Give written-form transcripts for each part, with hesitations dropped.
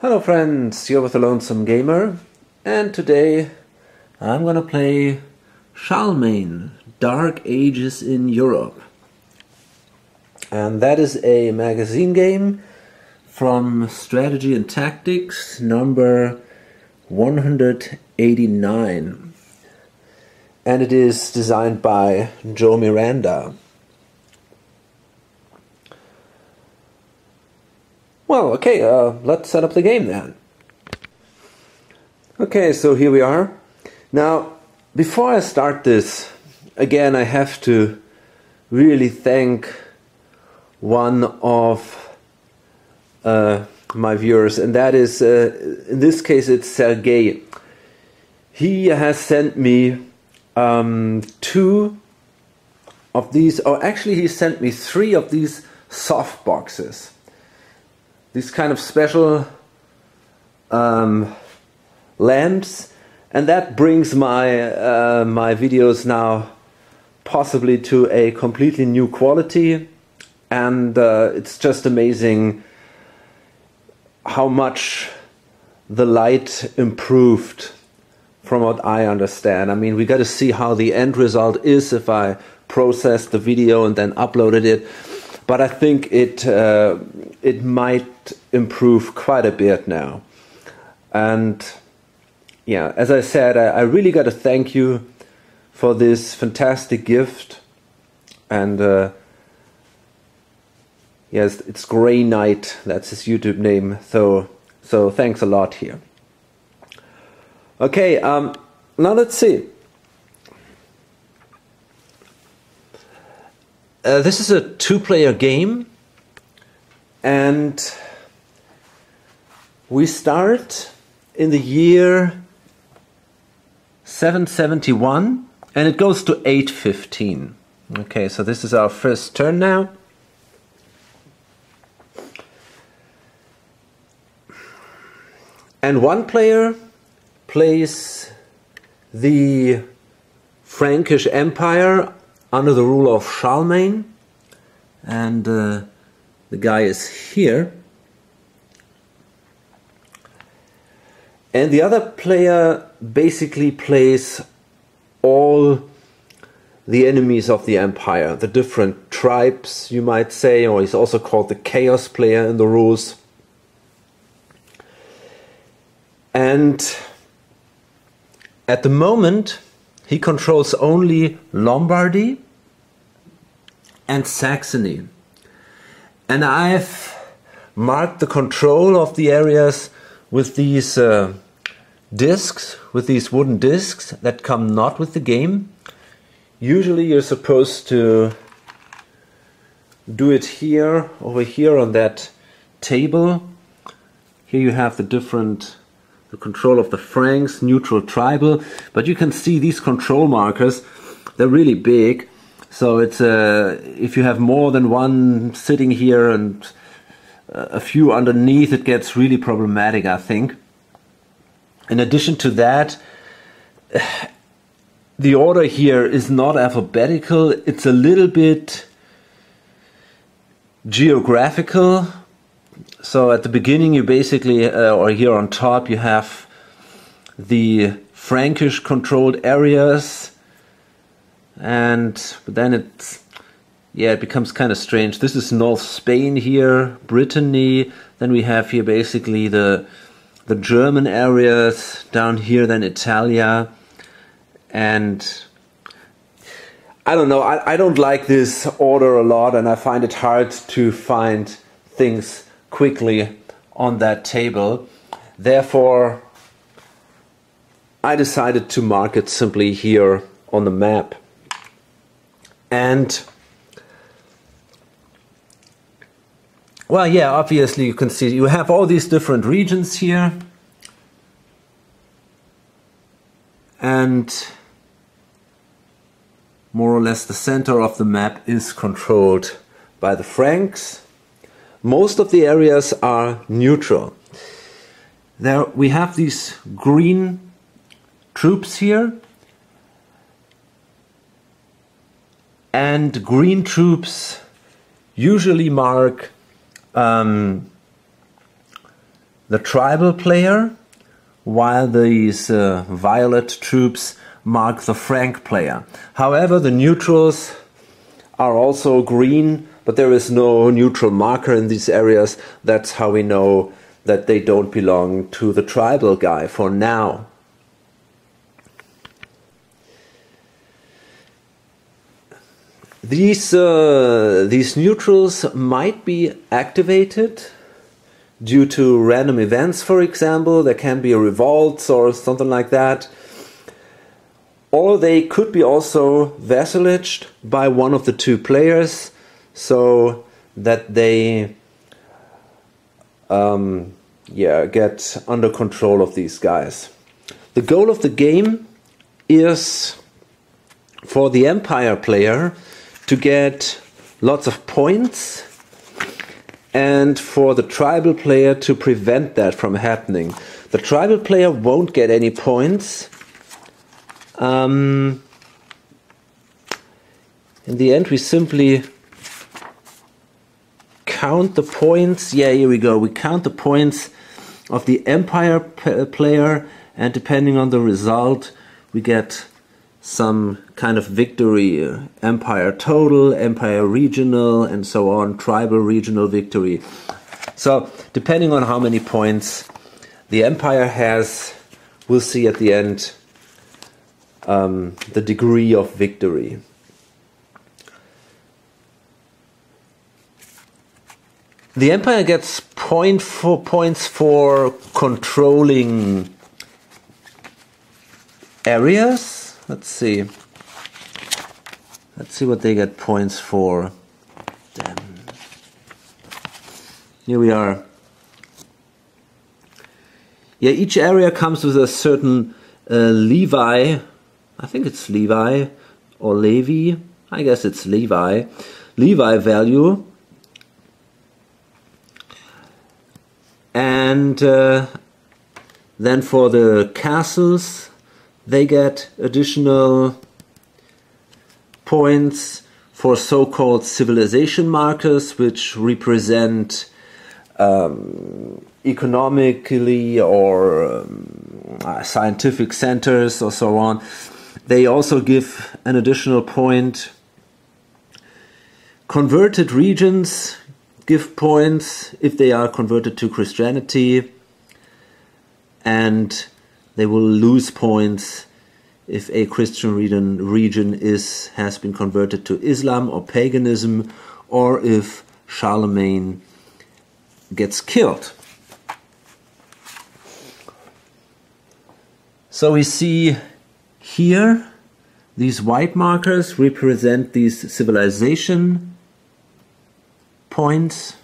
Hello friends, you're with the Lonesome Gamer, and today I'm gonna play Charlemagne, Dark Ages in Europe. And that is a magazine game from Strategy and Tactics number 189. And it is designed by Joe Miranda. Well, okay, let's set up the game then. Okay, so here we are. Now, before I start this, again, I have to really thank one of my viewers, and that is, in this case, it's Sergey. He has sent me 2 of these, or actually he sent me 3 of these soft boxes. These kind of special lamps, and that brings my my videos now possibly to a completely new quality, and it's just amazing how much the light improved from what I understand. I mean, we got to see how the end result is if I process the video and then uploaded it. But I think it might improve quite a bit now. And yeah, as I said, I really got to thank you for this fantastic gift. And yes, it's Grey Knight, that's his YouTube name. So thanks a lot here. Okay, now let's see. This is a 2-player game, and we start in the year 771, and it goes to 815. Okay, so this is our first turn now. And one player plays the Frankish Empire under the rule of Charlemagne, and the guy is here. And the other player basically plays all the enemies of the empire, the different tribes, you might say, or he's also called the chaos player in the rules. And at the moment, he controls only Lombardy and Saxony. And I've marked the control of the areas with these discs, with these wooden discs that come not with the game. Usually you're supposed to do it here, over here on that table. Here you have the control of the Franks, neutral, tribal, but you can see these control markers, they're really big. So it's if you have more than one sitting here and a few underneath, it gets really problematic, I think. In addition to that, the order here is not alphabetical, it's a little bit geographical. So at the beginning you basically, or here on top, you have the Frankish controlled areas, but then it becomes kind of strange. This is North Spain here, Brittany, then we have here basically the German areas, down here then Italia, and I don't know, I don't like this order a lot, and I find it hard to find things quickly on that table. Therefore, I decided to mark it simply here on the map. And well, yeah, obviously you can see you have all these different regions here, and more or less the center of the map is controlled by the Franks. Most of the areas are neutral. There we have these green troops here, and green troops usually mark the the tribal player, while these violet troops mark the Frank player. However, the neutrals are also green, but there is no neutral marker in these areas. That's how we know that they don't belong to the tribal guy for now. These neutrals might be activated due to random events, for example. There can be a revolt or something like that. Or they could be also vassalaged by one of the two players, so that they get under control of these guys. The goal of the game is for the Empire player to get lots of points, and for the tribal player to prevent that from happening. The tribal player won't get any points. In the end, we simply count the points. Yeah, here we go. We count the points of the Empire player, and depending on the result, we get some kind of victory. Empire total, Empire regional, and so on. Tribal regional victory. So, depending on how many points the Empire has, we'll see at the end the degree of victory. The Empire gets points for controlling areas. Let's see what they get points for. Damn. Here we are. Yeah, each area comes with a certain Levi. I think it's Levi or Levi. I guess it's Levi. Levi value. And then for the castles, they get additional points for so-called civilization markers, which represent economically or scientific centers or so on. They also give an additional point. Converted regions give points if they are converted to Christianity, and they will lose points if a Christian region has been converted to Islam or paganism, or if Charlemagne gets killed. So we see here these white markers represent these civilization points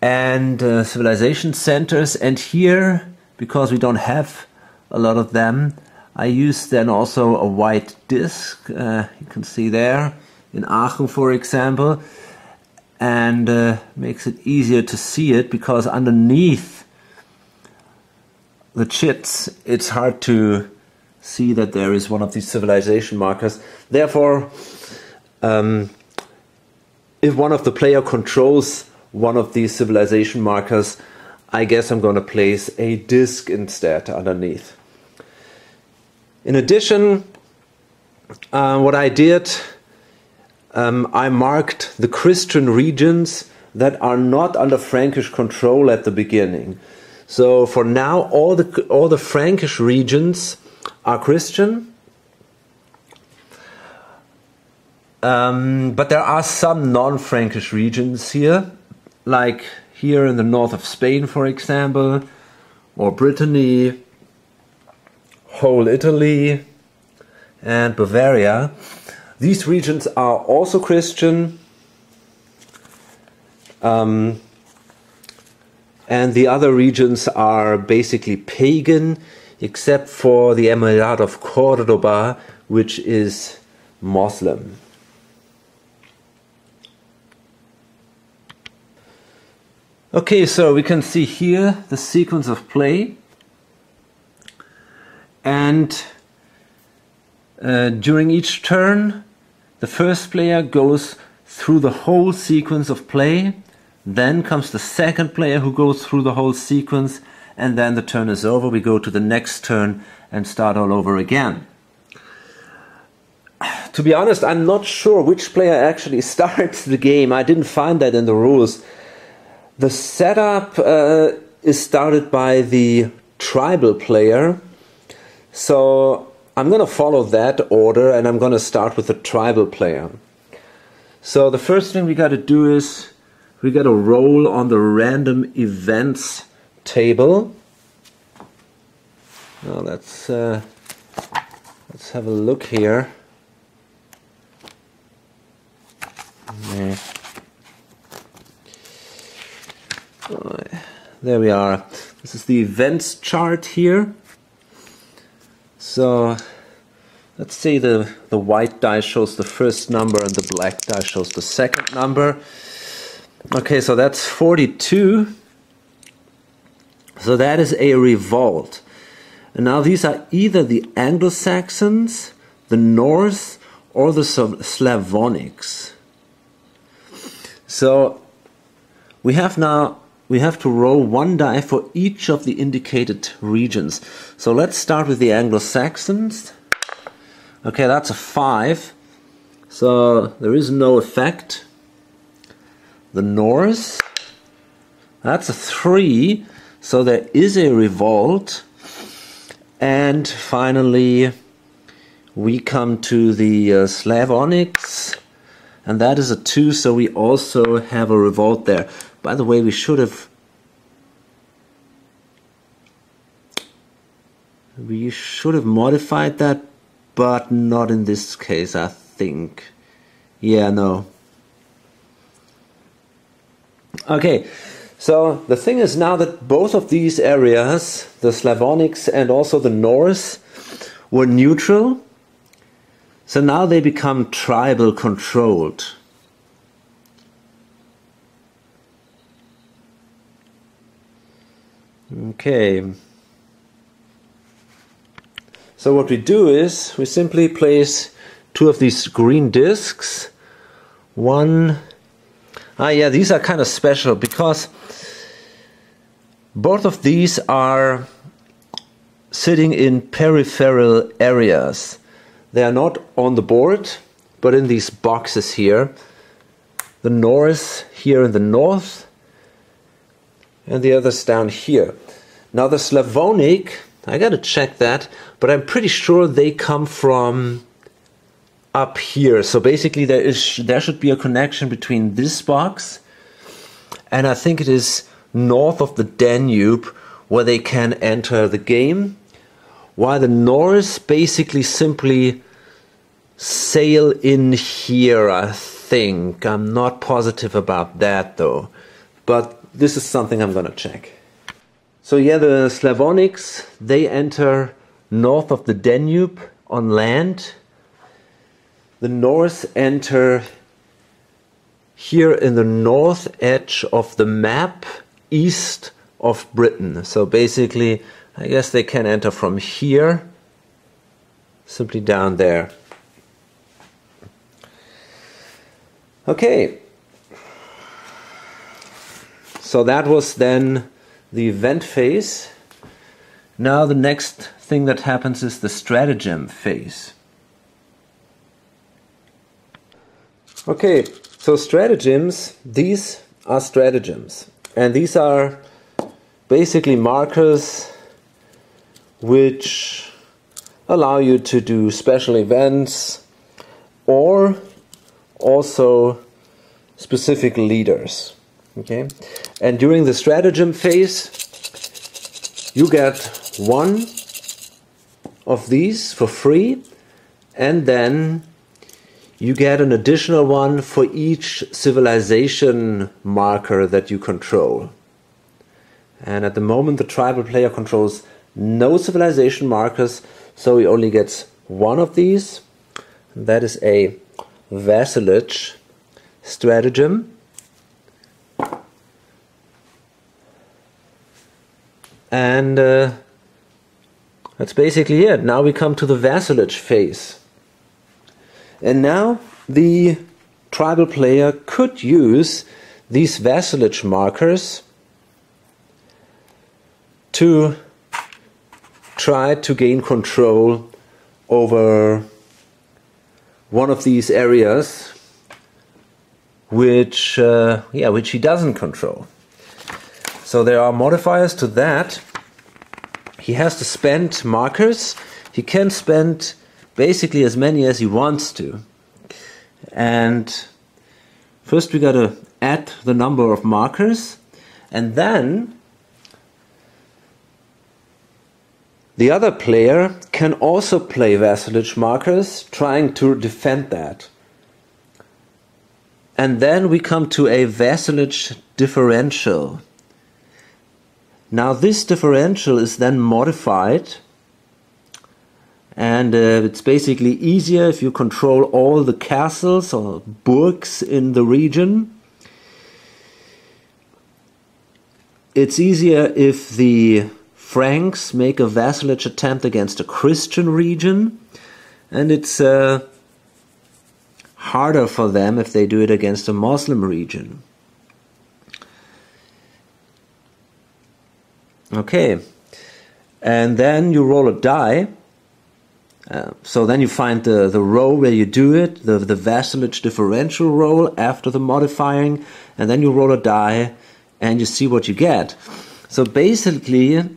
and civilization centers, and here, because we don't have a lot of them, I use then also a white disc, you can see there in Aachen, for example, and makes it easier to see it, because underneath the chits it's hard to see that there is one of these civilization markers. Therefore, if one of the player controls one of these civilization markers, I guess I'm going to place a disc instead underneath. In addition, what I did, I marked the Christian regions that are not under Frankish control at the beginning. So for now, all the Frankish regions are Christian. But there are some non-Frankish regions here, like here in the north of Spain, for example, or Brittany, whole Italy, and Bavaria. These regions are also Christian, and the other regions are basically pagan, except for the Emirate of Cordoba, which is Muslim. Okay, so we can see here the sequence of play, and during each turn the first player goes through the whole sequence of play, Then comes the second player who goes through the whole sequence, and then the turn is over. We go to the next turn and start all over again. To be honest, I'm not sure which player actually starts the game. I didn't find that in the rules. The setup is started by the tribal player. So I'm going to follow that order, and I'm going to start with the tribal player. So the first thing we got to do is we got to roll on the random events table. Now let's have a look here. There we are. This is the events chart here. So let's say the white die shows the first number and the black die shows the second number. Okay, so that's 42. So that is a revolt. And now these are either the Anglo-Saxons, the Norse, or the Slavonics. So we have to roll one die for each of the indicated regions. So let's start with the Anglo-Saxons. Okay, that's a 5. So there is no effect. The Norse, that's a 3. So there is a revolt. And finally we come to the Slavonics, and that is a 2, so we also have a revolt there. By the way, we should have modified that, but not in this case, I think. Yeah, no. Okay, so the thing is now that both of these areas, the Slavonics and also the Norse, were neutral. So now they become tribal controlled. Okay. So what we do is we simply place 2 of these green discs. One. Yeah, these are kind of special because both of these are sitting in peripheral areas. They are not on the board, but in these boxes here. The Norse here in the north, and the others down here. Now the Slavonic, I gotta check that, but I'm pretty sure they come from up here. So basically there should be a connection between this box, and I think it is north of the Danube where they can enter the game, while the Norse basically simply sail in here, I think. I'm not positive about that though, but this is something I'm gonna check. So yeah, the Slavonics, they enter north of the Danube on land. The Norse enter here in the north edge of the map, east of Britain. So basically, I guess they can enter from here, simply down there. Okay. So that was then the event phase. Now the next thing that happens is the stratagem phase. Okay, so stratagems, these are stratagems. And these are basically markers which allow you to do special events or also specific leaders. Okay, and during the stratagem phase, you get 1 of these for free, and then you get an additional one for each civilization marker that you control. And at the moment the tribal player controls no civilization markers, so he only gets 1 of these. And that is a vassalage stratagem. And that's basically it. Now we come to the vassalage phase. And now the tribal player could use these vassalage markers to try to gain control over one of these areas which he doesn't control. So there are modifiers to that. He has to spend markers. He can spend basically as many as he wants to. And first we got to add the number of markers, and then the other player can also play vassalage markers, trying to defend that. And then we come to a vassalage differential. Now this differential is then modified, and it's basically easier if you control all the castles or burgs in the region. It's easier if the Franks make a vassalage attempt against a Christian region, and it's harder for them if they do it against a Muslim region. Okay, and then you roll a die. So then you find the row where you do it, the vassalage differential roll after the modifying, and then you roll a die and you see what you get. So basically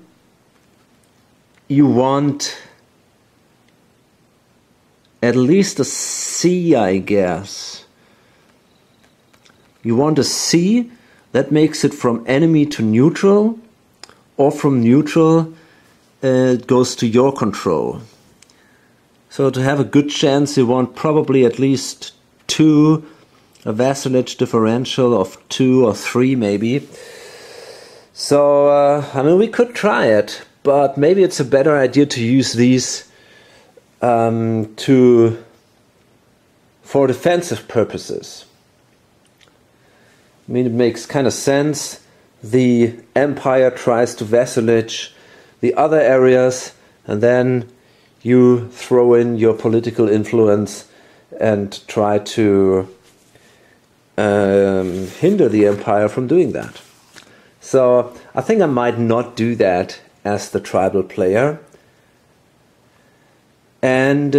you want at least a C, I guess. You want a C that makes it from enemy to neutral, or from neutral it goes to your control. So to have a good chance you want probably at least 2, a vassalage differential of 2 or 3 maybe. So I mean, we could try it, but maybe it's a better idea to use these for defensive purposes. I mean, it makes kind of sense. The empire tries to vassalage the other areas, and then you throw in your political influence and try to hinder the empire from doing that. So I think I might not do that as the tribal player, and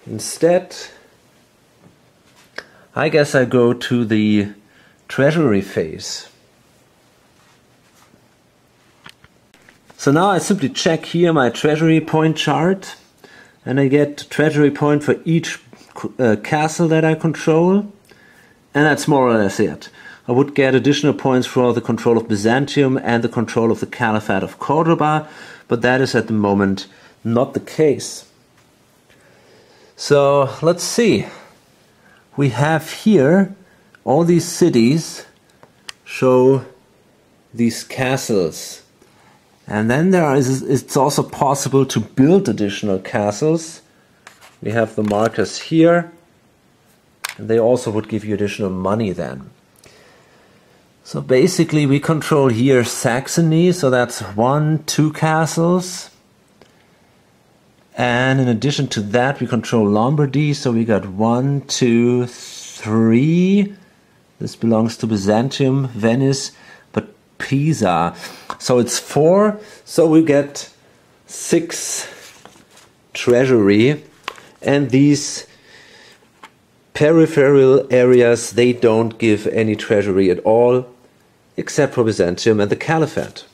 instead I guess I go to the treasury phase. So now I simply check here my treasury point chart, and I get treasury point for each castle that I control, and that's more or less it. I would get additional points for the control of Byzantium and the control of the Caliphate of Cordoba, but that is at the moment not the case. So let's see. We have here all these cities show these castles. And then it's also possible to build additional castles. We have the markers here, and they also would give you additional money then. So basically we control here Saxony, so that's 1, 2 castles. And in addition to that we control Lombardy, so we got 1, 2, 3. This belongs to Byzantium, Venice, but Pisa. So it's 4, so we get 6 treasury, and these peripheral areas, they don't give any treasury at all, except for Byzantium and the Caliphate.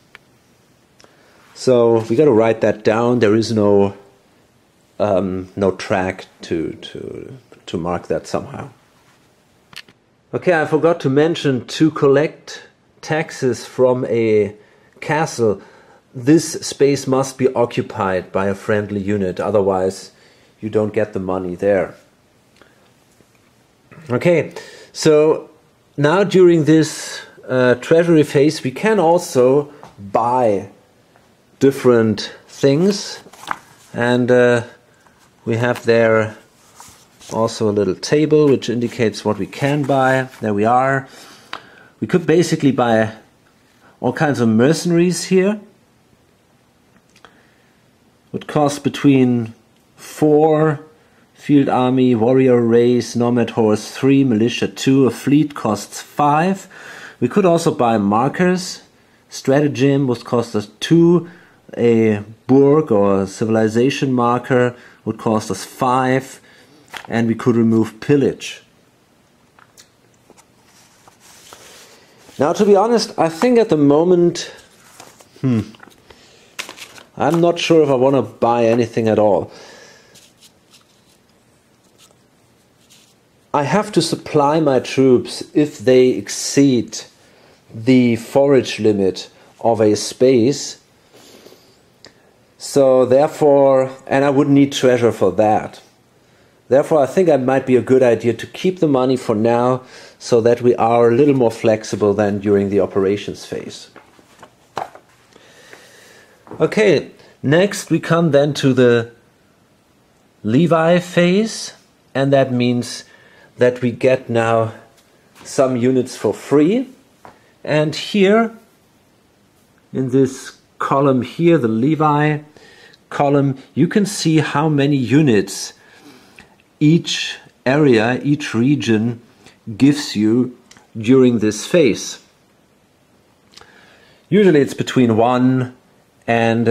So we got to write that down. There is no track to mark that somehow. Okay, I forgot to mention, to collect taxes from a castle, this space must be occupied by a friendly unit, otherwise you don't get the money there. Okay, so now during this treasury phase we can also buy different things, and we have there also a little table which indicates what we can buy. There we are. We could basically buy all kinds of mercenaries here. Would cost between 4, field army, warrior race, nomad horse 3, militia 2, a fleet costs 5. We could also buy markers. Stratagem would cost us 2, a burg or a civilization marker would cost us 5, and we could remove pillage. Now, to be honest, I think at the moment, I'm not sure if I want to buy anything at all. I have to supply my troops if they exceed the forage limit of a space. So therefore, and I would need treasure for that. Therefore, I think it might be a good idea to keep the money for now so that we are a little more flexible than during the operations phase. Okay, next we come then to the Levi phase, and that means that we get now some units for free. And here, in this column here, the Levi column, you can see how many units each area, each region gives you during this phase. Usually it's between 1 and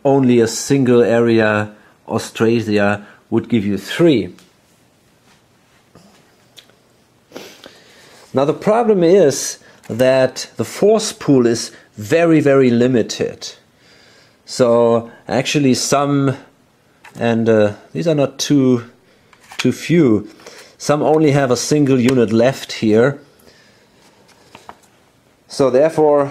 only a single area, Australia, would give you 3. Now the problem is that the force pool is very, very limited. So actually some, and these are not too few, some only have a single unit left here. So therefore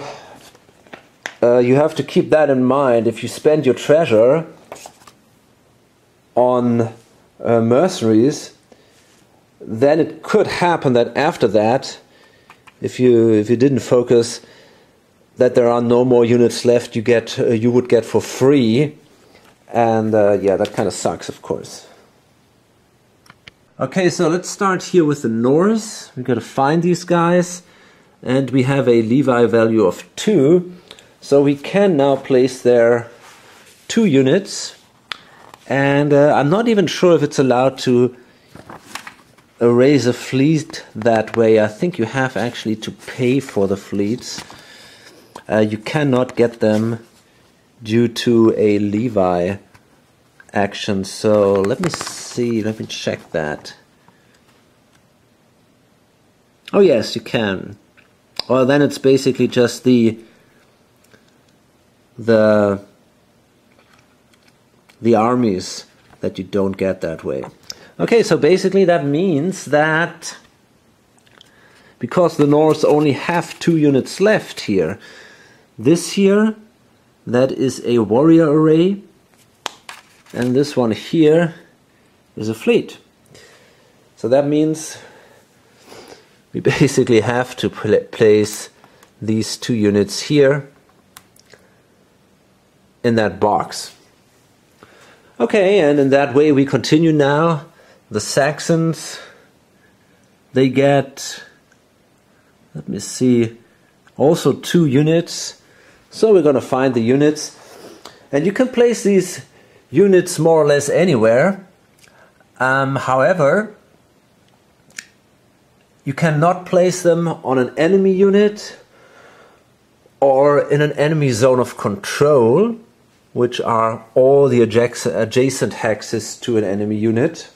you have to keep that in mind. If you spend your treasure on mercenaries, then it could happen that after that, if you didn't focus, that there are no more units left you would get for free, and yeah, that kind of sucks, of course. Okay, so let's start here with the Norse. We got to find these guys, and we have a Levi value of 2, so we can now place there 2 units, and I'm not even sure if it's allowed to erase a fleet that way. I think you have actually to pay for the fleets. You cannot get them due to a Levi action. So let me see, let me check that. Oh yes, you can. Well, then it's basically just the armies that you don't get that way. Okay, so basically that means that because the Norse only have 2 units left here, this here, that is a warrior array, and this one here is a fleet. So that means we basically have to place these 2 units here in that box. Okay, and in that way we continue now. The Saxons, they get, let me see, also 2 units. So we're going to find the units. And you can place these units more or less anywhere. However, you cannot place them on an enemy unit or in an enemy zone of control, which are all the adjacent hexes to an enemy unit.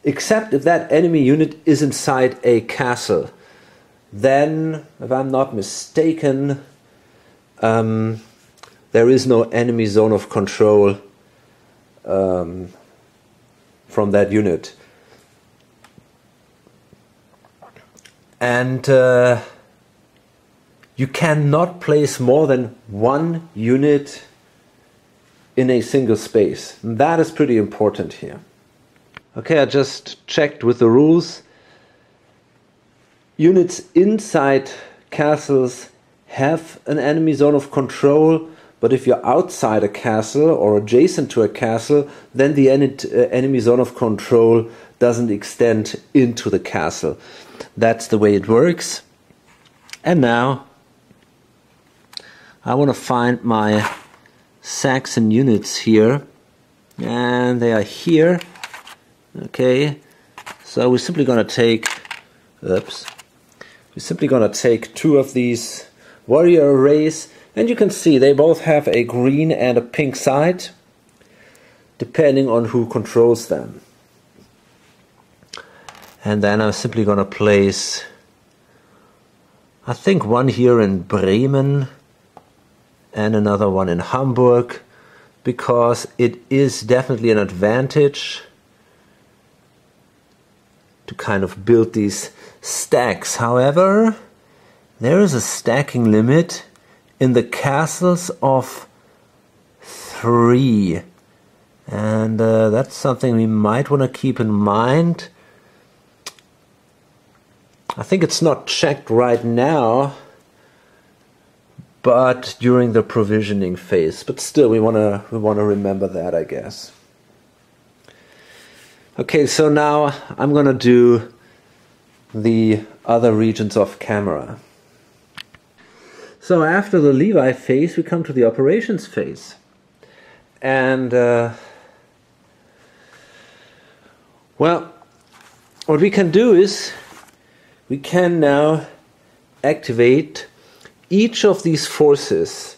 Except if that enemy unit is inside a castle. Then, if I'm not mistaken, there is no enemy zone of control from that unit. And you cannot place more than 1 unit in a single space. And that is pretty important here. Okay, I just checked with the rules. Units inside castles have an enemy zone of control, but if you're outside a castle or adjacent to a castle, then the enemy zone of control doesn't extend into the castle. That's the way it works. And now I want to find my Saxon units here. and they are here. Okay, so we're simply going to take, two of these warrior arrays, and you can see they both have a green and a pink side, depending on who controls them. And then I'm simply going to place, I think, one here in Bremen and another one in Hamburg, because it is definitely an advantage to kind of build these stacks. However, there is a stacking limit in the castles of 3, and that's something we might want to keep in mind. I think it's not checked right now, but during the provisioning phase. But still, we want to remember that, I guess. Okay, so now I'm going to do the other regions of camera. So after the Levi phase, we come to the operations phase. And, well, what we can do is we can now activate each of these forces,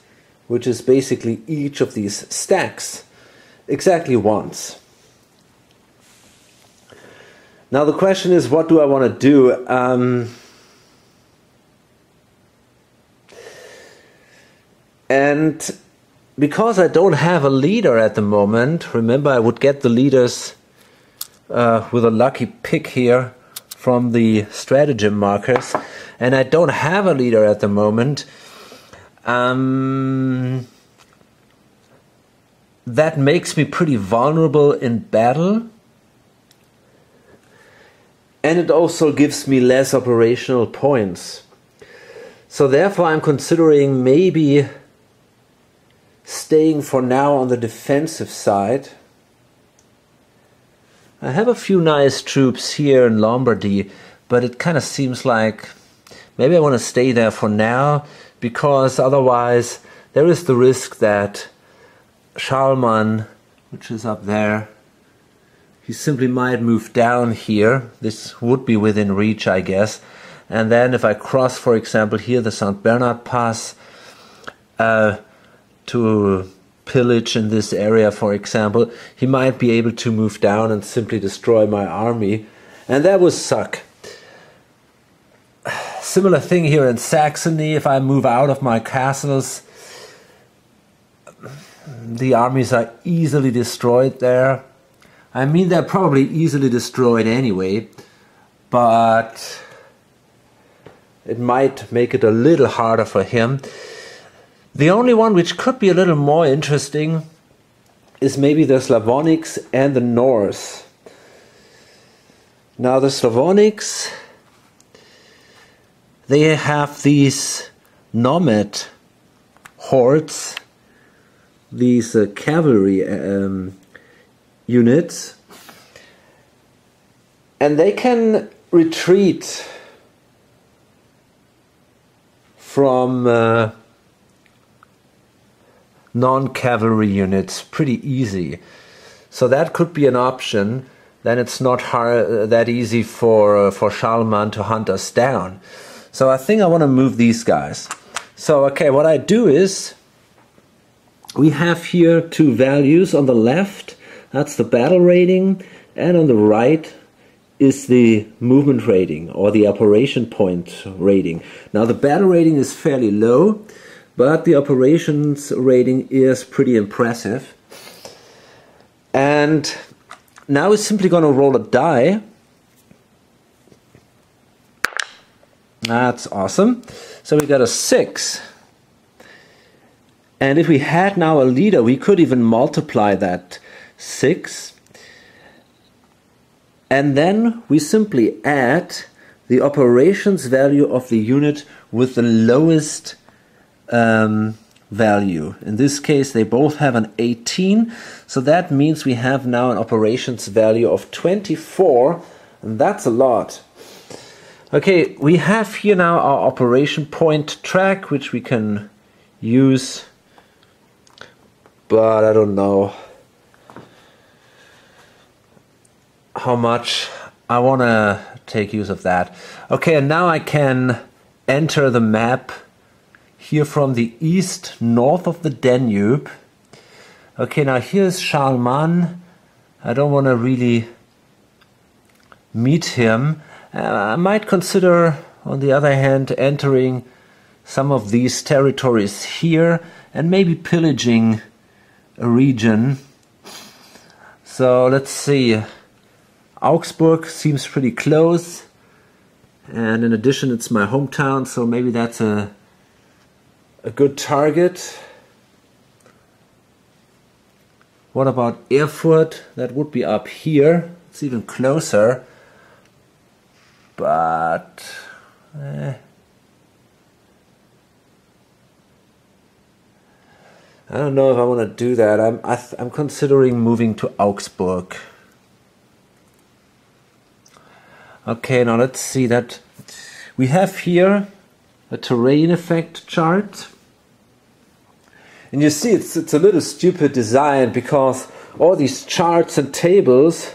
which is basically each of these stacks, exactly once. Now the question is, what do I want to do? And because I don't have a leader at the moment, remember I would get the leaders with a lucky pick here from the stratagem markers, and I don't have a leader at the moment. That makes me pretty vulnerable in battle, and it also gives me less operational points. So therefore I'm considering maybe staying for now on the defensive side. I have a few nice troops here in Lombardy, but it kind of seems like maybe I want to stay there for now, because otherwise there is the risk that Charlemagne, which is up there, he simply might move down here. This would be within reach, I guess. And then if I cross, for example, here the St. Bernard Pass to pillage in this area, for example, he might be able to move down and simply destroy my army, and that would suck. Similar thing here in Saxony. If I move out of my castles, the armies are easily destroyed there. I mean, they're probably easily destroyed anyway, but it might make it a little harder for him. The only one which could be a little more interesting is maybe the Slavonics and the Norse. Now the Slavonics, they have these nomad hordes, these cavalry units, and they can retreat from non-cavalry units pretty easy. So that could be an option. Then it's not that easy for Charlemagne to hunt us down. So I think I want to move these guys. So okay, what I do is, we have here two values. On the left, that's the battle rating, and on the right is the movement rating, or the operation point rating. Now the battle rating is fairly low, but the operations rating is pretty impressive. And now we're simply going to roll a die. That's awesome. So we got a 6. And if we had now a leader, we could even multiply that 6. And then we simply add the operations value of the unit with the lowest value. In this case, they both have an 18, so that means we have now an operations value of 24, and that's a lot. Okay, we have here now our operation point track, which we can use, but I don't know. how much I want to take use of that. Okay, and now I can enter the map here from the east, north of the Danube. Okay, now here's Charlemagne. I don't want to really meet him. I might consider, on the other hand, entering some of these territories here and maybe pillaging a region. So let's see. Augsburg seems pretty close, and in addition it's my hometown, so maybe that's a good target. What about Erfurt? That would be up here. It's even closer, but I don't know if I want to do that. I'm considering moving to Augsburg. Okay, now let's see that we have here a terrain effect chart. And you see it's a little stupid design because all these charts and tables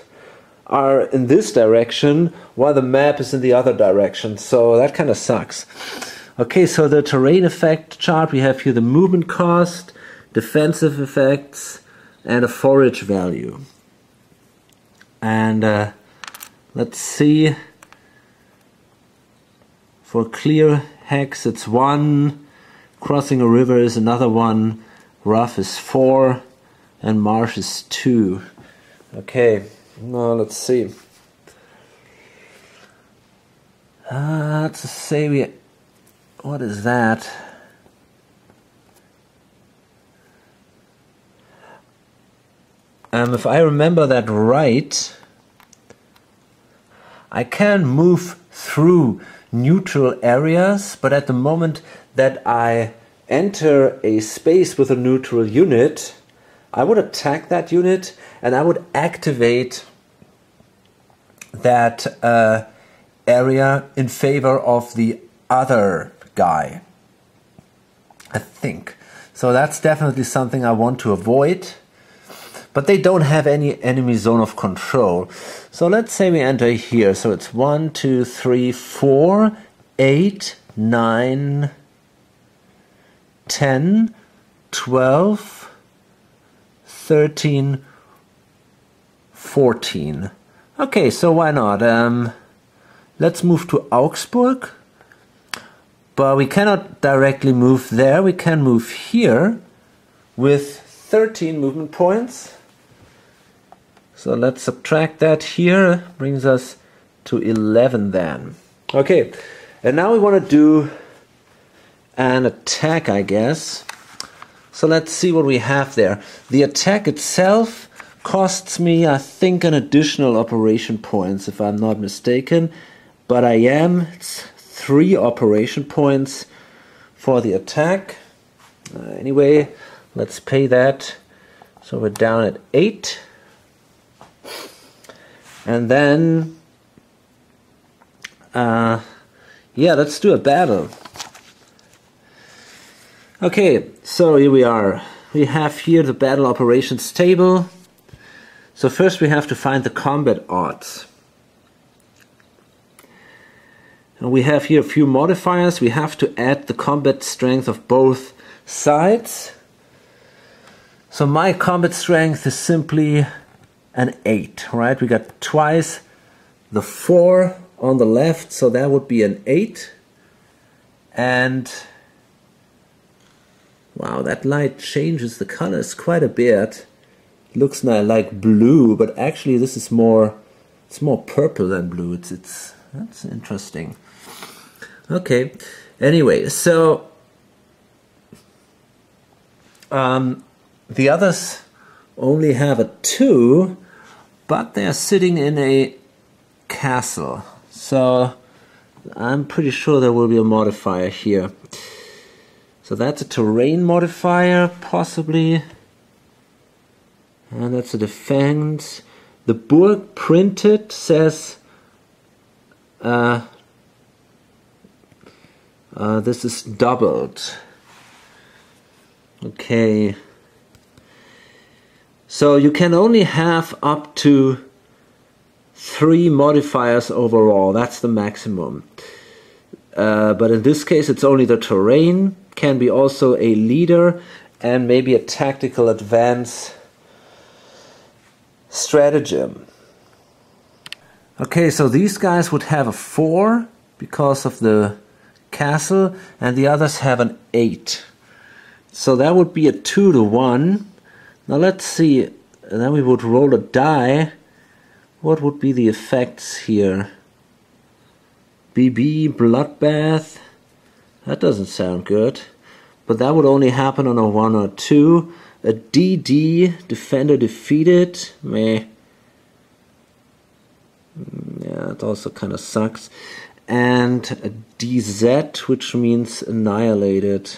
are in this direction while the map is in the other direction. So that kind of sucks. Okay, so the terrain effect chart, we have here the movement cost, defensive effects, and a forage value. And let's see. For clear hex it's 1. Crossing a river is another 1, rough is 4, and marsh is 2. Okay, now let's see. Let's say what is that? If I remember that right, I can move through neutral areas, but at the moment that I enter a space with a neutral unit, I would attack that unit and I would activate that area in favor of the other guy, I think. So that's definitely something I want to avoid. But they don't have any enemy zone of control. So let's say we enter here. So it's 1, 2, 3, 4, 8, 9, 10, 12, 13, 14. Okay, so why not? Let's move to Augsburg. But we cannot directly move there. We can move here with 13 movement points. So let's subtract that here. Brings us to 11 then. Okay, and now we want to do an attack, I guess. So let's see what we have there. The attack itself costs me, I think, an additional operation points, if I'm not mistaken. But I am. It's 3 operation points for the attack. Anyway, let's pay that. So we're down at 8. And then, yeah, let's do a battle. Okay, so here we are. We have here the battle operations table. So first we have to find the combat odds. And we have here a few modifiers. We have to add the combat strength of both sides. So my combat strength is simply an 8, right? We got twice the 4 on the left, so that would be an 8. And wow, that light changes the colors quite a bit. It looks now like blue, but actually this is more, it's more purple than blue. That's interesting. Okay, anyway, so the others only have a 2, but they are sitting in a castle. So I'm pretty sure there will be a modifier here. So that's a terrain modifier, possibly. And that's a defense. The Burg printed says this is doubled. Okay. So you can only have up to 3 modifiers overall. That's the maximum. But in this case it's only the terrain, can be also a leader, and maybe a tactical advance stratagem. Okay, so these guys would have a 4 because of the castle, and the others have an 8. So that would be a 2-to-1. Now let's see, and then we would roll a die. What would be the effects here? BB, Bloodbath. That doesn't sound good. But that would only happen on a 1 or 2. A DD, Defender defeated. Meh. Yeah, it also kind of sucks. And a DZ, which means annihilated.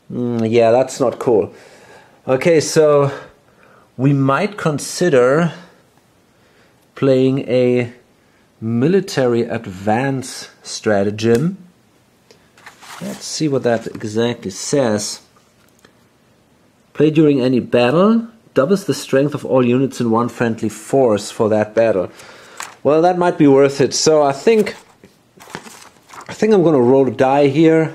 Yeah, that's not cool. Okay, so we might consider playing a military advance stratagem. Let's see what that exactly says. Play during any battle, doubles the strength of all units in one friendly force for that battle. Well, that might be worth it. So I think I'm gonna roll a die here,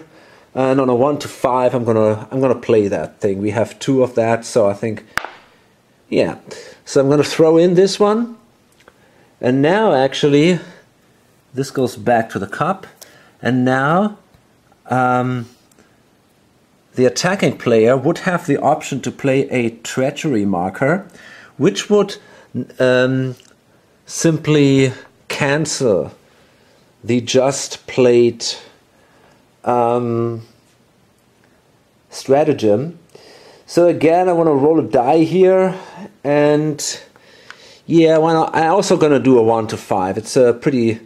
and on a 1 to 5, I'm gonna play that thing. We have 2 of that, so I think, yeah. So I'm gonna throw in this one, and now actually, this goes back to the cup, and now the attacking player would have the option to play a treachery marker, which would simply cancel the just played stratagem. So again, I want to roll a die here, and yeah, why not? I'm also going to do a 1 to 5. It's a pretty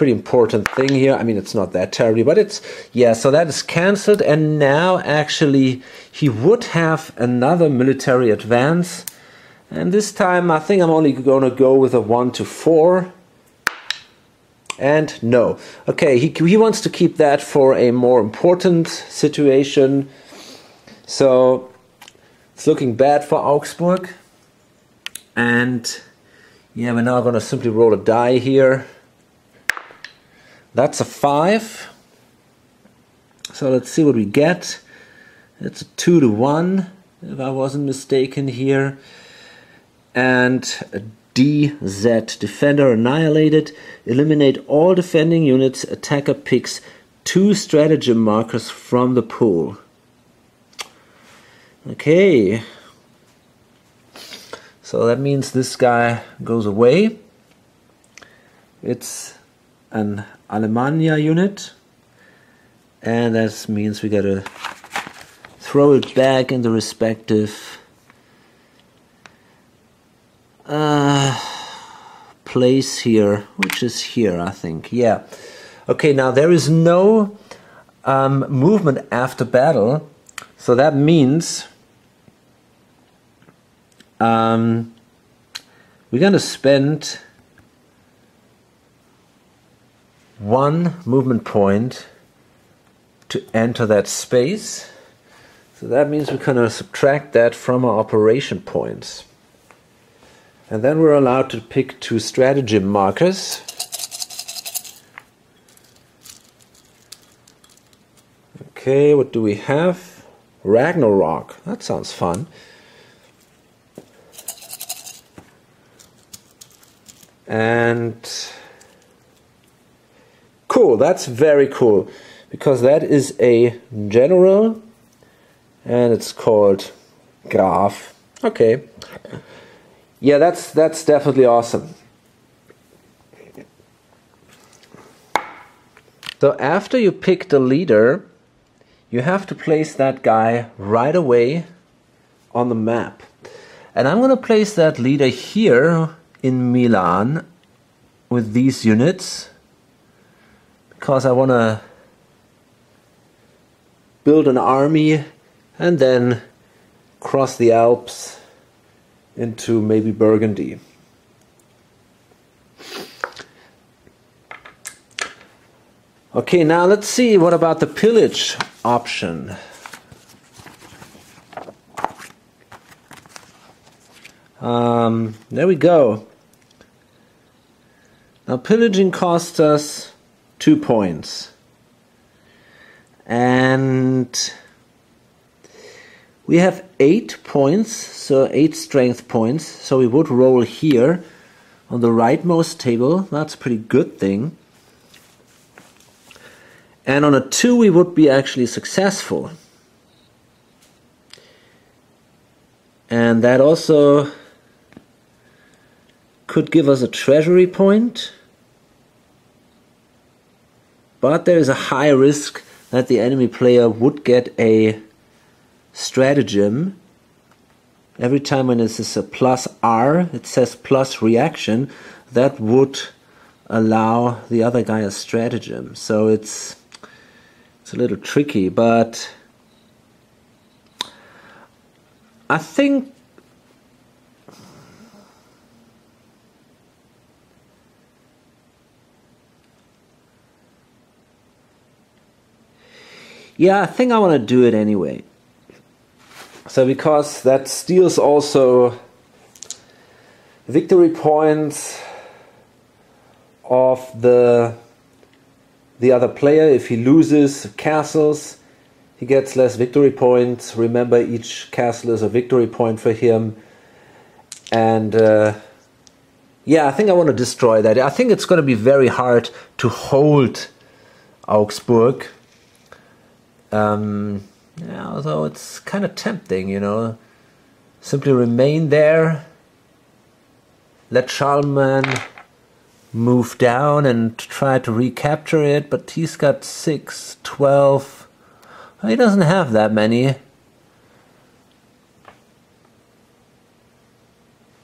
important thing here. I mean, it's not that terribly, but it's, yeah, so that is cancelled, and now actually he would have another military advance, and this time I think I'm only going to go with a 1 to 4, and no. Okay, he wants to keep that for a more important situation, so it's looking bad for Augsburg, and yeah, we're now going to simply roll a die here. That's a 5. So let's see what we get. It's a 2-to-1, if I wasn't mistaken here. And a DZ, Defender annihilated. Eliminate all defending units. Attacker picks 2 stratagem markers from the pool. Okay. So that means this guy goes away. It's an Alemannia unit, and that means we gotta throw it back in the respective place here, which is here, I think. Yeah. Okay, now there is no movement after battle, so that means we're gonna spend 1 movement point to enter that space. So that means we're going to subtract that from our operation points. And then we're allowed to pick 2 stratagem markers. Okay, what do we have? Ragnarok. That sounds fun. And cool, that's very cool, because that is a general, and it's called Graf. Okay, yeah, that's definitely awesome. So after you pick the leader, you have to place that guy right away on the map, and I'm going to place that leader here in Milan with these units, because I want to build an army and then cross the Alps into maybe Burgundy. Okay, now let's see, what about the pillage option? There we go. Now pillaging cost us 2 points. And we have 8 points, so 8 strength points. So we would roll here on the rightmost table. That's a pretty good thing. And on a 2 we would be actually successful. And that also could give us a treasury point. But there is a high risk that the enemy player would get a stratagem. Every time when this is a plus R, it says plus reaction, that would allow the other guy a stratagem. So it's a little tricky, but I think I think I want to do it anyway. So because that steals also victory points of the other player. If he loses castles, he gets less victory points. Remember, each castle is a victory point for him. And I think I want to destroy that. I think it's going to be very hard to hold Augsburg. Although it's kind of tempting, you know. Simply remain there, let Charlemagne move down and try to recapture it, but he's got 6, 12. He doesn't have that many.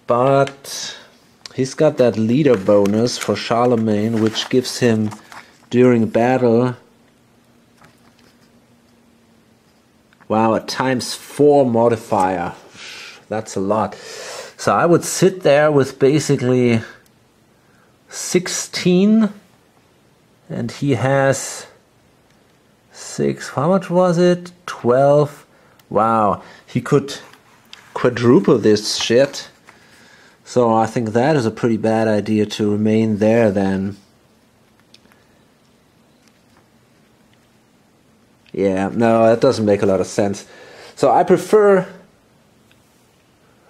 But he's got that leader bonus for Charlemagne, which gives him during battle, wow, a ×4 modifier. That's a lot. So I would sit there with basically 16, and he has 6. How much was it? 12. Wow, he could quadruple this shit. So I think that is a pretty bad idea to remain there then. Yeah, no, that doesn't make a lot of sense. So I prefer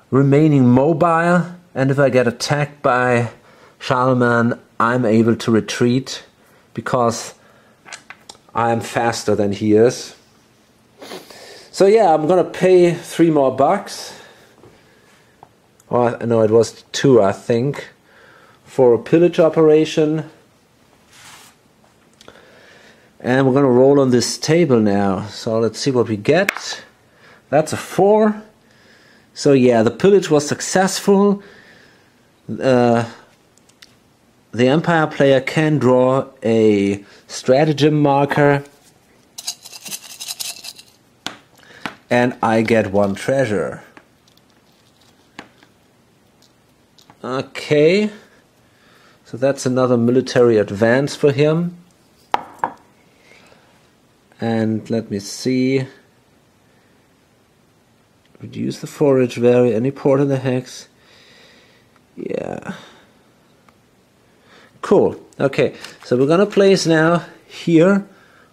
remaining mobile, and if I get attacked by Charlemagne, I'm able to retreat because I'm faster than he is. So yeah, I'm gonna pay 3 more bucks. Well, no, it was 2, I think, for a pillage operation. And we're going to roll on this table now. So let's see what we get. That's a 4. So yeah, the pillage was successful. The Empire player can draw a stratagem marker. And I get 1 treasure. Okay. So that's another military advance for him. And let me see. Reduce the forage value, any port in the hex. Yeah. Cool. Okay, so we're gonna place now here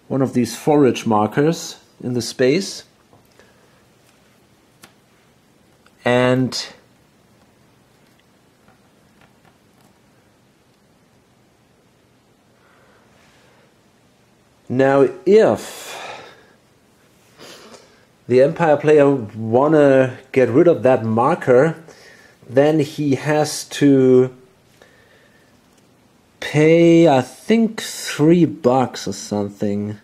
one of these forage markers in the space. And now if the Empire player wanna get rid of that marker, then he has to pay, I think, $3 or something.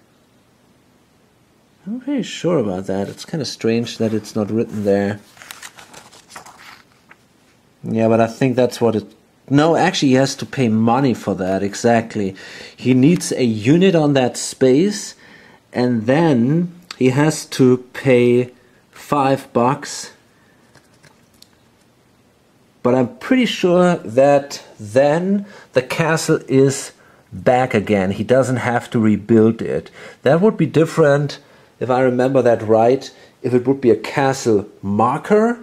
I'm not really sure about that. It's kind of strange that it's not written there. Yeah, but I think that's what it... No, actually he has to pay money for that, exactly. He needs a unit on that space, and then he has to pay $5. But I'm pretty sure that then the castle is back again. He doesn't have to rebuild it. That would be different, if I remember that right, if it would be a castle marker.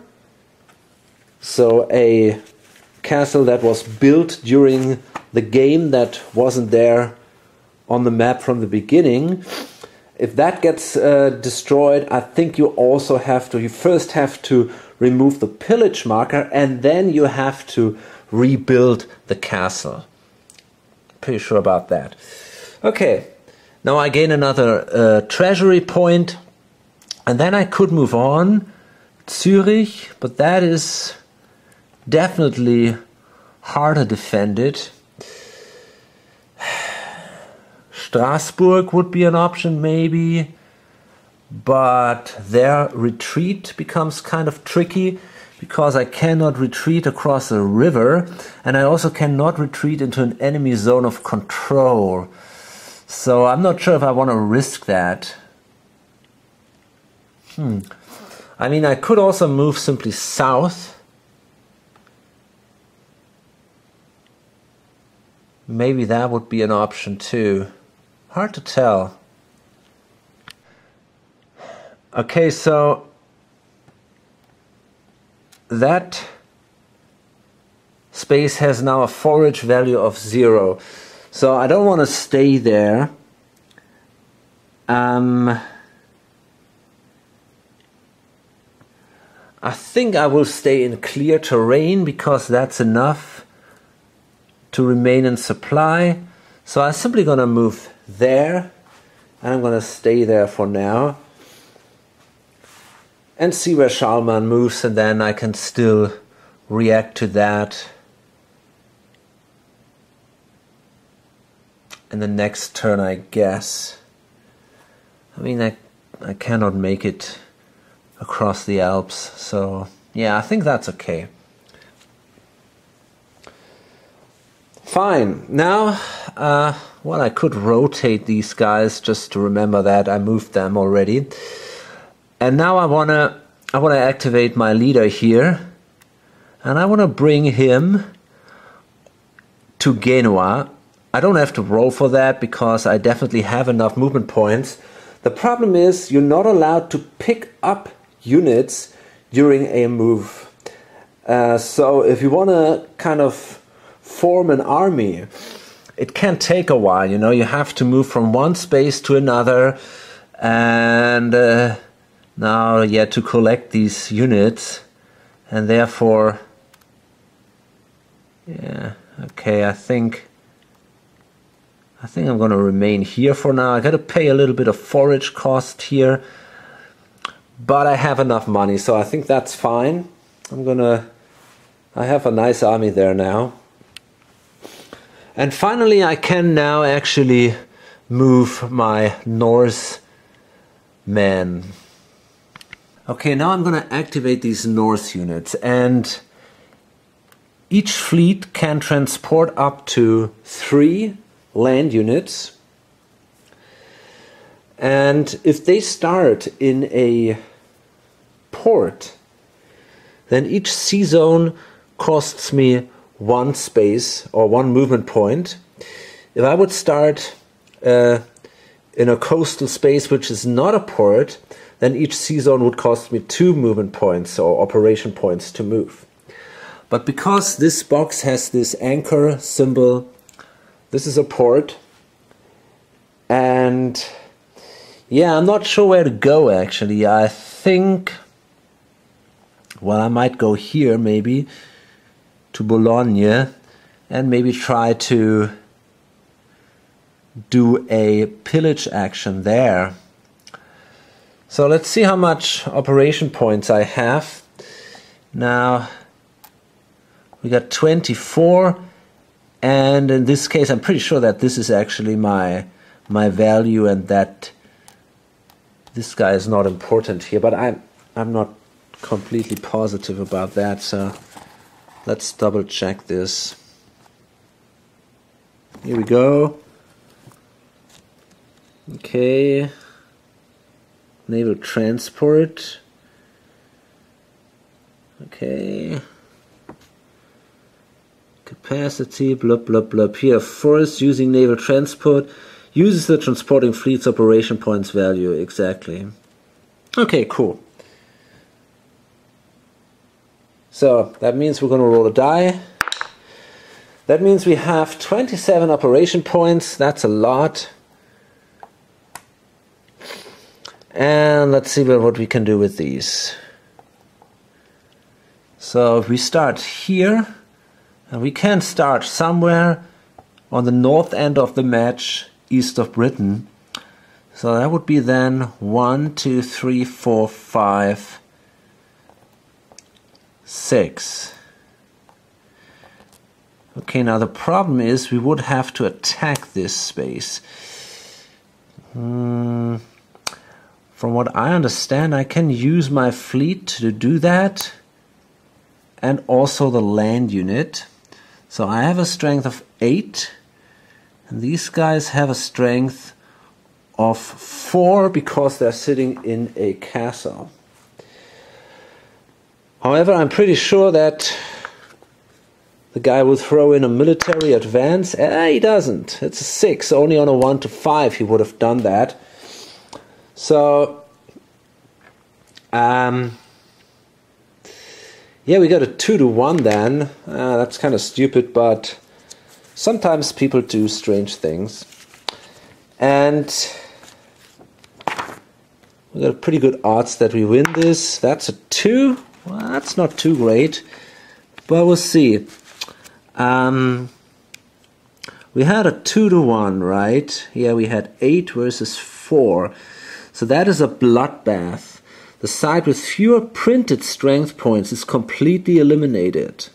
So a castle that was built during the game that wasn't there on the map from the beginning. If that gets destroyed, I think you first have to remove the pillage marker, and then you have to rebuild the castle. Pretty sure about that. Okay, now I gain another treasury point, and then I could move on. Zurich, but that is definitely harder defended. Strasbourg would be an option maybe, but their retreat becomes kind of tricky because I cannot retreat across a river, and I also cannot retreat into an enemy zone of control. So I'm not sure if I want to risk that. I mean, I could also move simply south. Maybe that would be an option too. Hard to tell. Okay, so that space has now a forage value of 0. So I don't want to stay there. I think I will stay in clear terrain because that's enough to remain in supply. So I'm simply going to move there, and I'm going to stay there for now and see where Charlemagne moves, and then I can still react to that in the next turn, I guess. I mean, I cannot make it across the Alps, so yeah, I think that's okay. Fine. Now, well, I could rotate these guys just to remember that I moved them already. And now I wanna activate my leader here, and I wanna bring him to Genoa. I don't have to roll for that because I definitely have enough movement points. The problem is you're not allowed to pick up units during a move. So if you want to kind of form an army, it can take a while, you know. You have to move from one space to another, and now you have to collect these units, and therefore, yeah, okay, I think I'm going to remain here for now. I got to pay a little bit of forage cost here, but I have enough money, so I think that's fine. I have a nice army there now. And finally, I can now actually move my Norse men. Okay, now I'm going to activate these Norse units, and each fleet can transport up to 3 land units. And if they start in a port, then each sea zone costs me 1 space or 1 movement point. If I would start in a coastal space which is not a port, then each sea zone would cost me 2 movement points or operation points to move. But because this box has this anchor symbol, this is a port, and yeah, I'm not sure where to go actually. I think, well, I might go here maybe to Bologna and maybe try to do a pillage action there. So let's see how much operation points I have. Now we got 24, and in this case I'm pretty sure that this is actually my value, and that this guy is not important here, but I'm not completely positive about that, so let's double check this. Here we go. Okay. Naval transport. Okay. Capacity, blah blah blah. Here, force using naval transport uses the transporting fleet's operation points value. Exactly. Okay, cool. So that means we're going to roll a die. That means we have 27 operation points. That's a lot. And let's see what we can do with these. So if we start here, and we can start somewhere on the north end of the match, east of Britain. So that would be then 1, 2, 3, 4, 5, 6. Okay, now the problem is we would have to attack this space. From what I understand, I can use my fleet to do that, and also the land unit. So I have a strength of 8, and these guys have a strength of 4 because they're sitting in a castle. However, I'm pretty sure that the guy will throw in a military advance. He doesn't. It's a 6. Only on a 1 to 5 he would have done that. So, yeah, we got a 2 to 1 then. That's kind of stupid, but sometimes people do strange things. And we got pretty good odds that we win this. That's a 2. Well, that's not too great, but we'll see. We had a 2 to 1, right? Yeah, we had 8 versus 4. So that is a bloodbath. The side with fewer printed strength points is completely eliminated.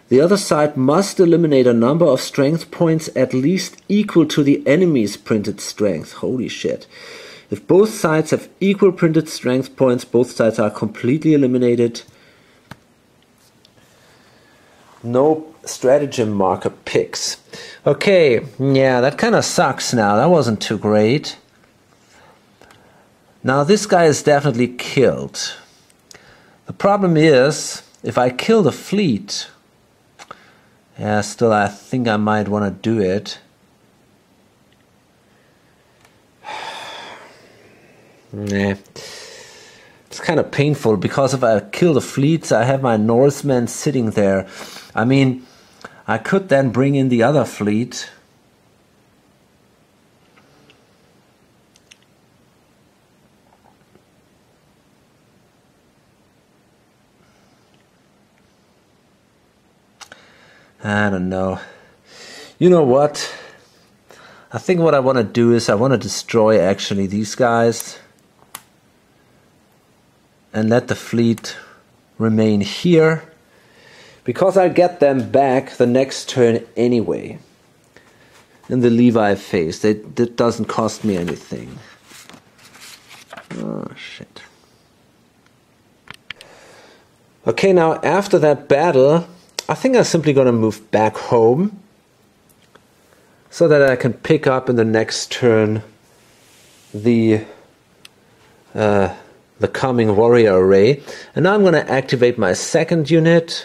The other side must eliminate a number of strength points at least equal to the enemy's printed strength. Holy shit. If both sides have equal printed strength points, both sides are completely eliminated. No stratagem marker picks. Okay, yeah, that kind of sucks now. That wasn't too great. Now this guy is definitely killed. The problem is, if I kill the fleet, yeah, still I think I might want to do it. Nah. It's kind of painful because if I kill the fleets, I have my Norsemen sitting there. I mean, I could then bring in the other fleet. I don't know. You know what? I think what I want to do is I want to destroy actually these guys and let the fleet remain here, because I'll get them back the next turn anyway in the Levi phase. That doesn't cost me anything. Oh shit. Okay, now after that battle, I think I'm simply going to move back home so that I can pick up in the next turn the coming warrior array. And now I'm going to activate my second unit.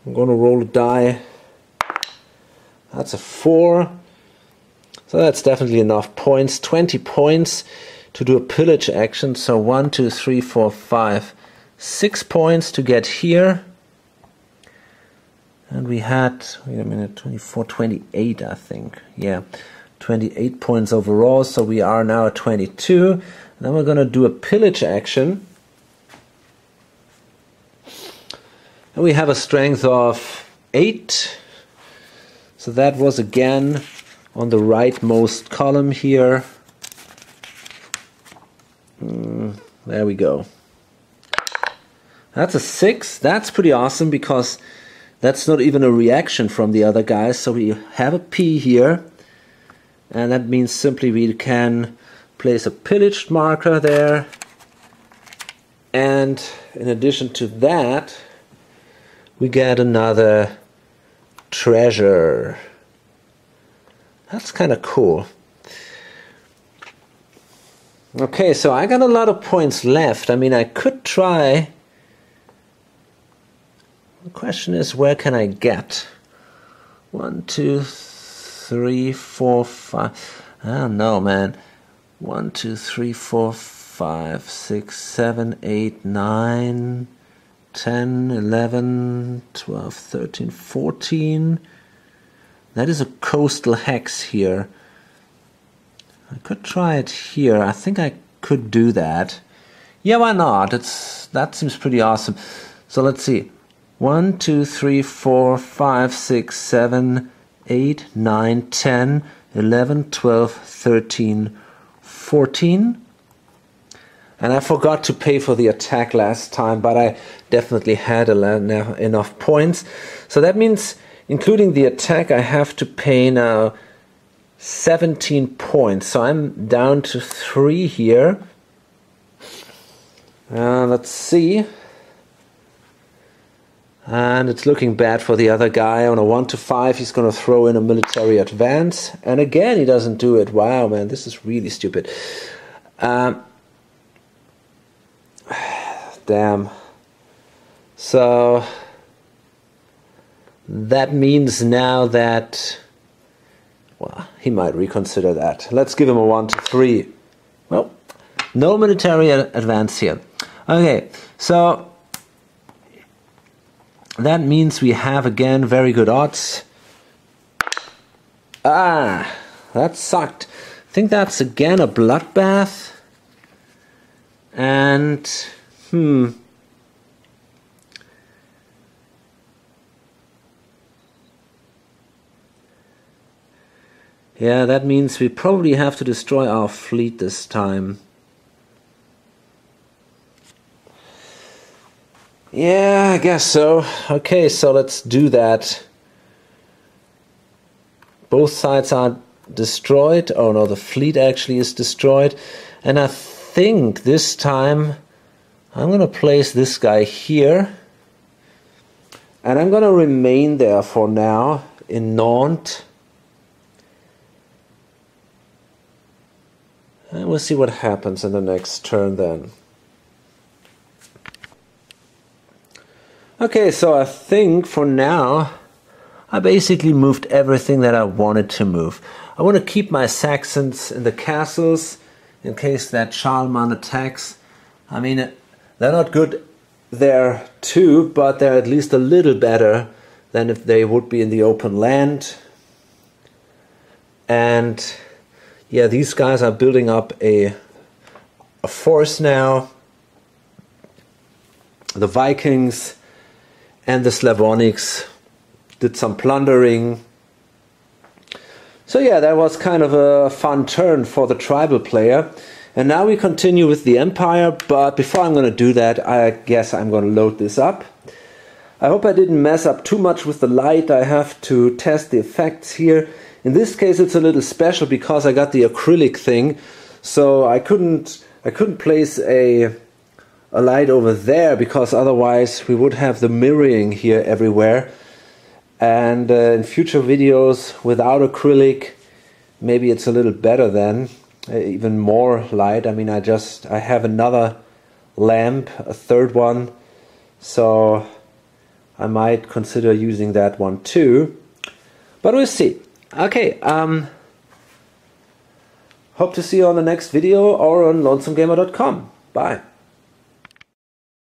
I'm going to roll a die. That's a 4. So that's definitely enough points. 20 points to do a pillage action. So 1, 2, 3, 4, 5, 6 points to get here. And we had, wait a minute, 24, 28 I think. Yeah, 28 points overall. So we are now at 22. And then we're going to do a pillage action. And we have a strength of 8. So that was again on the rightmost column here. There we go. That's a 6. That's pretty awesome because that's not even a reaction from the other guys. So we have a P here. And that means simply we can place a pillaged marker there. And in addition to that, we get another treasure. That's kind of cool. Okay, so I got a lot of points left. I mean, I could try. The question is, where can I get? 1, 2, 3, 4, 5. I don't know, man. 1, 2, 3, 4, 5, 6, 7, 8, 9, 10, 11, 12, 13, 14. That is a coastal hex here. I could try it here. I think I could do that. Yeah, why not? That seems pretty awesome. So let's see. 1, 2, 3, 4, 5, 6, 7, 8, 9, 10, 11, 12, 13, 14. And I forgot to pay for the attack last time, but I definitely had enough points. So that means, including the attack, I have to pay now 17 points. So I'm down to 3 here. Let's see. And it's looking bad for the other guy. On a 1 to 5, he's going to throw in a military advance. And again, he doesn't do it. Wow, man, this is really stupid. Damn. So that means now that, well, he might reconsider that. Let's give him a 1 to 3. Well, no military advance here. Okay, so that means we have again very good odds. Ah, that sucked. I think that's again a bloodbath. And, yeah, that means we probably have to destroy our fleet this time. Yeah, I guess so. Okay, so let's do that. Both sides are destroyed. Oh no, the fleet actually is destroyed. And I think this time I'm going to place this guy here. And I'm going to remain there for now in Nantes. And we'll see what happens in the next turn then. Okay, so I think for now I basically moved everything that I wanted to move. I want to keep my Saxons in the castles in case that Charlemagne attacks. I mean, they're not good there too, but they're at least a little better than if they would be in the open land. And yeah, these guys are building up a force now. The Vikings and the Slavonics did some plundering. So yeah, that was kind of a fun turn for the tribal player. And now we continue with the Empire, but before I'm going to do that, I guess I'm going to load this up. I hope I didn't mess up too much with the light. I have to test the effects here. In this case it's a little special because I got the acrylic thing, so I couldn't place a light over there because otherwise we would have the mirroring here everywhere. And in future videos without acrylic, maybe it's a little better then, even more light. I mean, I have another lamp, a third one, so I might consider using that one too, but we'll see. Okay, hope to see you on the next video or on lonesomegamer.com. Bye.